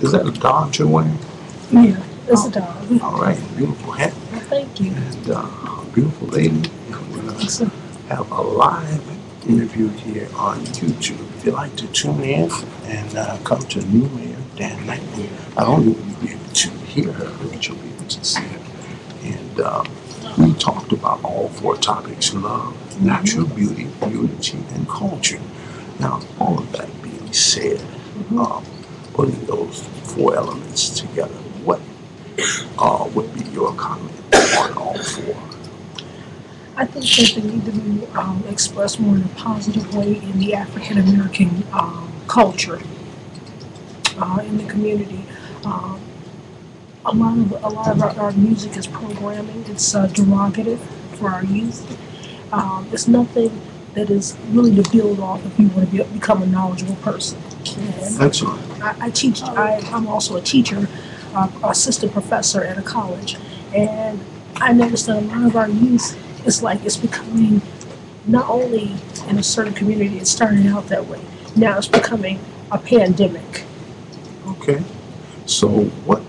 Is that a dog you're wearing? Yeah, it's a dog. All right, beautiful hat. Well, thank you. And beautiful lady. We're going to have a live interview here on YouTube. If you'd like to tune in and come to New Mayor Dan Knight, not only will you be able to hear her, but you'll be able to see her. And we talked about all four topics: love, natural beauty, unity, and culture. Now, all of that being said, putting those four elements together, what would be your comment on all four? I think that they need to be expressed more in a positive way in the African American culture in the community. A lot of our music is programming. It's derogative for our youth. It's nothing that is really to build off if you want to become a knowledgeable person. Excellent. I teach. I'm also a teacher, assistant professor at a college, and I noticed that a lot of our youth, it's becoming, not only in a certain community, it started out that way. Now it's becoming a pandemic. Okay. So what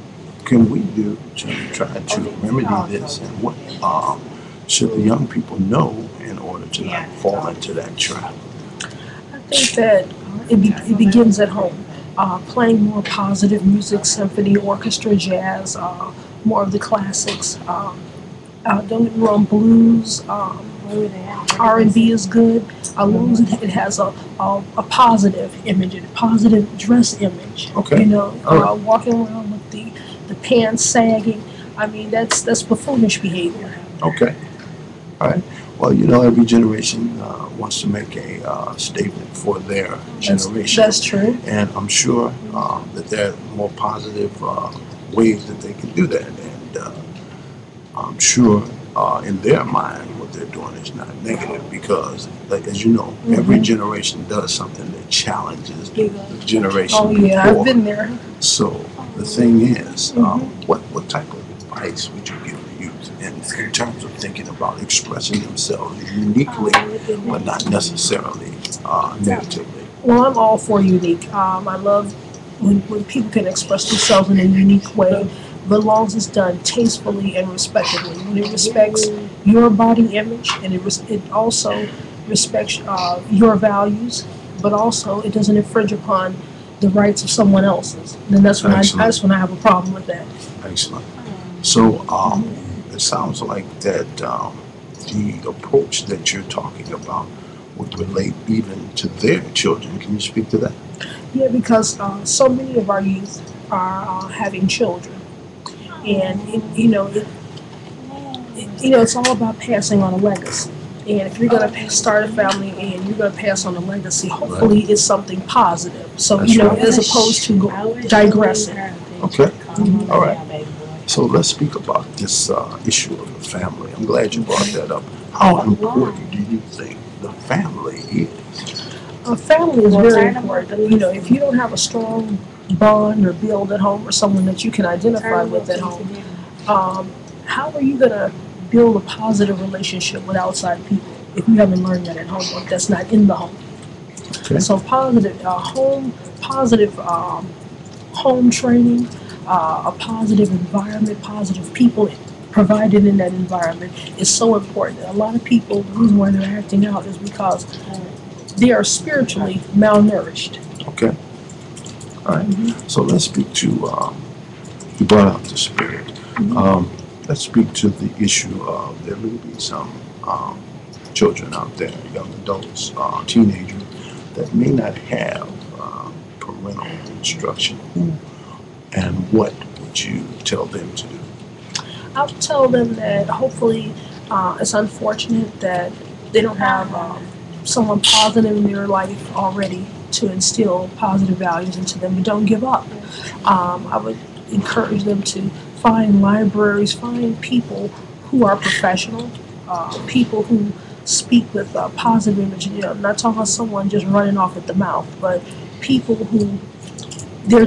can we do to try to remedy this, and what should the young people know in order to not fall into that trap? I think that it begins at home. Playing more positive music, symphony, orchestra, jazz, more of the classics. Don't get me wrong, blues, R&B is good, as long as it has a positive image, a positive dress image. Okay. You know, walking around with the pants sagging. I mean, that's buffoonish behavior. Okay. All right. Well, you know, every generation wants to make a statement for their generation. That's true. And I'm sure that there are more positive ways that they can do that. And I'm sure in their mind what they're doing is not negative, because, like, as you know, every generation does something that challenges the generation Oh yeah, before. I've been there. So the thing is, what type of advice would you give the youth in terms of thinking about expressing themselves uniquely, but not necessarily negatively? Well, I'm all for unique. I love when people can express themselves in a unique way, but as long as it's done tastefully and respectfully. When it respects your body image, and it also respects your values, but also it doesn't infringe upon the rights of someone else's. Then that's when I have a problem with that. Excellent. So it sounds like that the approach that you're talking about would relate even to their children. Can you speak to that? Yeah, because so many of our youth are having children, and it's all about passing on a legacy. And if you're going to start a family and you're going to pass on a legacy, hopefully it's something positive. So, as opposed to digressing. Okay. All right. So let's speak about this issue of the family. I'm glad you brought that up. How important do you think the family is? A family is very important. If you don't have a strong bond or build at home, or someone that you can identify with at home, how are you going to build a positive relationship with outside people if you haven't learned that at home, or if that's not in the home? Okay. So positive home training, a positive environment, positive people provided in that environment is so important. A lot of people, the reason why they're acting out is because they are spiritually malnourished. Okay. All right. So let's speak to, you brought up the spirit. Let's speak to the issue of there may be some children out there, young adults, teenagers, that may not have parental instruction. Who and what would you tell them to do? I would tell them that hopefully it's unfortunate that they don't have someone positive in their life already to instill positive values into them, but don't give up. I would encourage them to find libraries, find people who are professional, people who speak with a positive image. I'm not talking about someone just running off at the mouth, but people who they're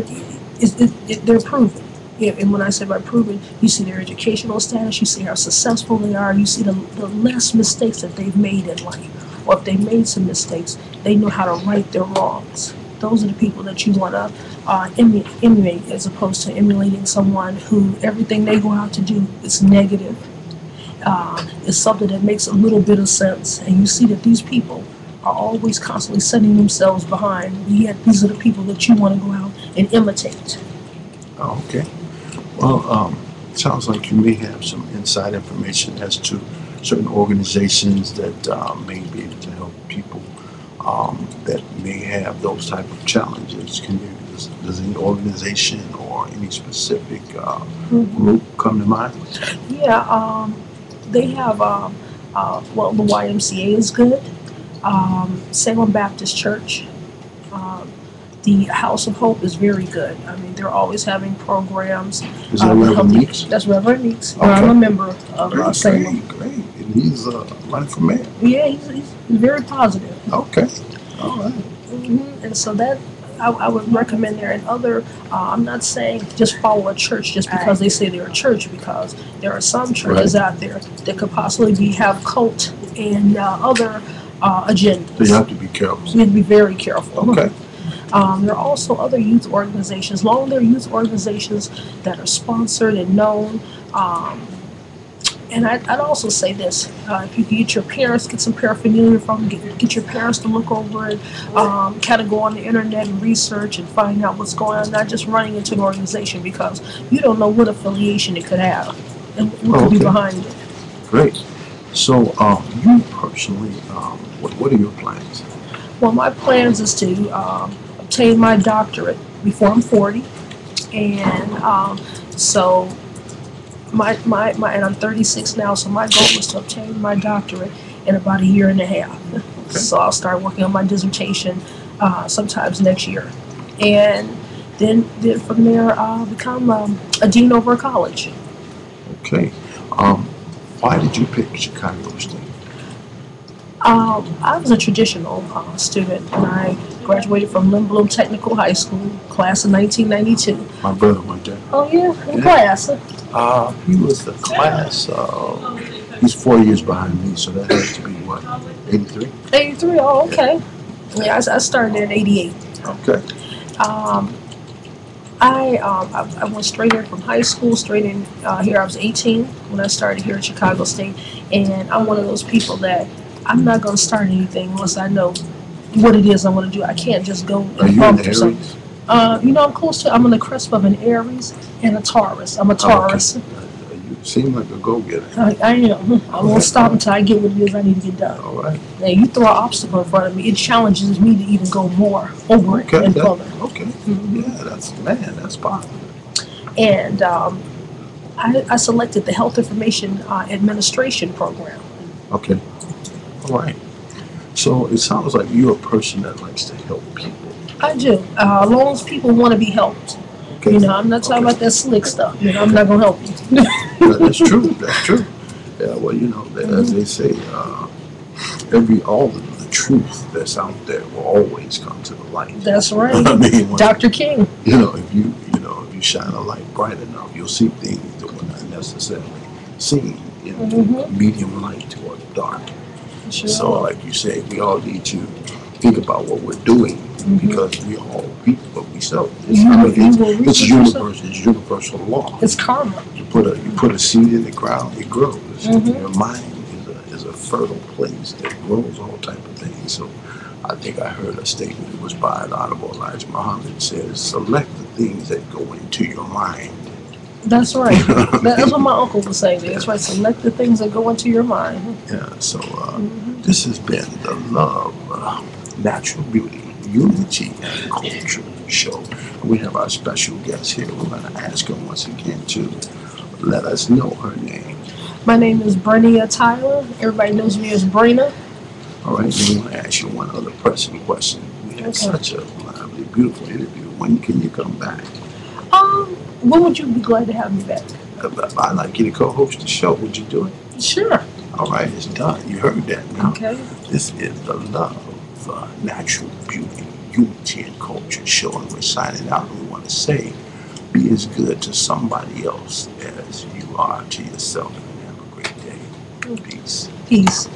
proven. And when I say by proven, you see their educational status, you see how successful they are, you see the less mistakes that they've made in life. Or if they made some mistakes, they know how to right their wrongs. those are the people that you want to emulate, as opposed to emulating someone who everything they go out to do is negative. It's something that makes a little bit of sense, and you see that these people are always constantly setting themselves behind. Yet these are the people that you want to go out and imitate. Oh, okay. Well, sounds like you may have some inside information as to certain organizations that may be able to help people that may have those type of challenges. Does any organization or any specific group come to mind? Yeah, they have, well, the YMCA is good. Salem Baptist Church. The House of Hope is very good. I mean, they're always having programs. Is that Reverend Meeks? That's Reverend Meeks. Okay. I'm a member of Salem. Great. And he's running for mayor. Yeah, he's very positive. Okay. All right. And so that I would recommend there. And other, I'm not saying just follow a church just because they say they're a church, because there are some churches out there that could possibly have cult and other agendas. So you have to be careful. You have to be very careful. Okay. There are also other youth organizations, long they're youth organizations that are sponsored and known. And I'd also say this, if you can get your parents, get some paraphernalia from them, get your parents to look over it, kind of go on the internet and research and find out what's going on, not just running into an organization, because you don't know what affiliation it could have and what could be behind it. Great. So you personally, what are your plans? Well, my plans is to obtain my doctorate before I'm 40, and so and I'm 36 now, so my goal is to obtain my doctorate in about a year and a half. Okay. So I'll start working on my dissertation sometimes next year, and then from there I'll become a dean over a college. Okay. Why did you pick Chicago State? I was a traditional student, and I graduated from Lindblom Technical High School, class of 1992. My brother went there. Oh yeah, in class. He was the class. He's 4 years behind me, so that has to be what, 83? 83. Oh, okay. Yeah, I started in 88. Okay. I went straight in from high school, straight in here. I was 18 when I started here at Chicago State, and I'm one of those people that I'm not going to start anything unless I know what it is I want to do. I can't just go and bump or something. I'm on the cusp of an Aries and a Taurus. I'm a Taurus. Okay. You seem like a go-getter. I am. I won't stop until I get what it is I need to get done. All right. Now, you throw an obstacle in front of me, it challenges me to even go more over it and further. Okay. Yeah, that's positive. And I selected the Health Information Administration program. Okay. All right. So it sounds like you're a person that likes to help people. I do. As long as people want to be helped. Okay. I'm not talking about that slick stuff. I'm not going to help you. That's true. That's true. Yeah, well, as they say, all the truth that's out there will always come to the light. That's right. I mean, Dr. King. If you shine a light bright enough, you'll see things that were not necessarily seen in medium light or dark. Sure. So, like you say, we all need to think about what we're doing, because we all reap what we sow. It's universal law. It's karma. You put a seed in the ground, it grows. Your mind is a fertile place that grows all type of things. So I think I heard a statement, it was by an Honorable Elijah Muhammad, it says, select the things that go into your mind. That's right. That's what my uncle was saying. That's right. Select the things that go into your mind. Yeah. So this has been the Love, Natural Beauty, Unity, and Culture show. We have our special guest here. We're going to ask her once again to let us know her name. My name is Brenia Tyler. Everybody knows me as Brina. All right. Then we want to ask you one other pressing question. We had such a lovely, beautiful interview. When can you come back? When would you be glad to have me back? I'd like you to co-host the show. Would you do it? Sure. All right, it's done. You heard that now. Okay. This is the Love, Natural Beauty, Unity, and Culture show, and we're signing out. And we want to say, be as good to somebody else as you are to yourself. And have a great day. Peace. Peace.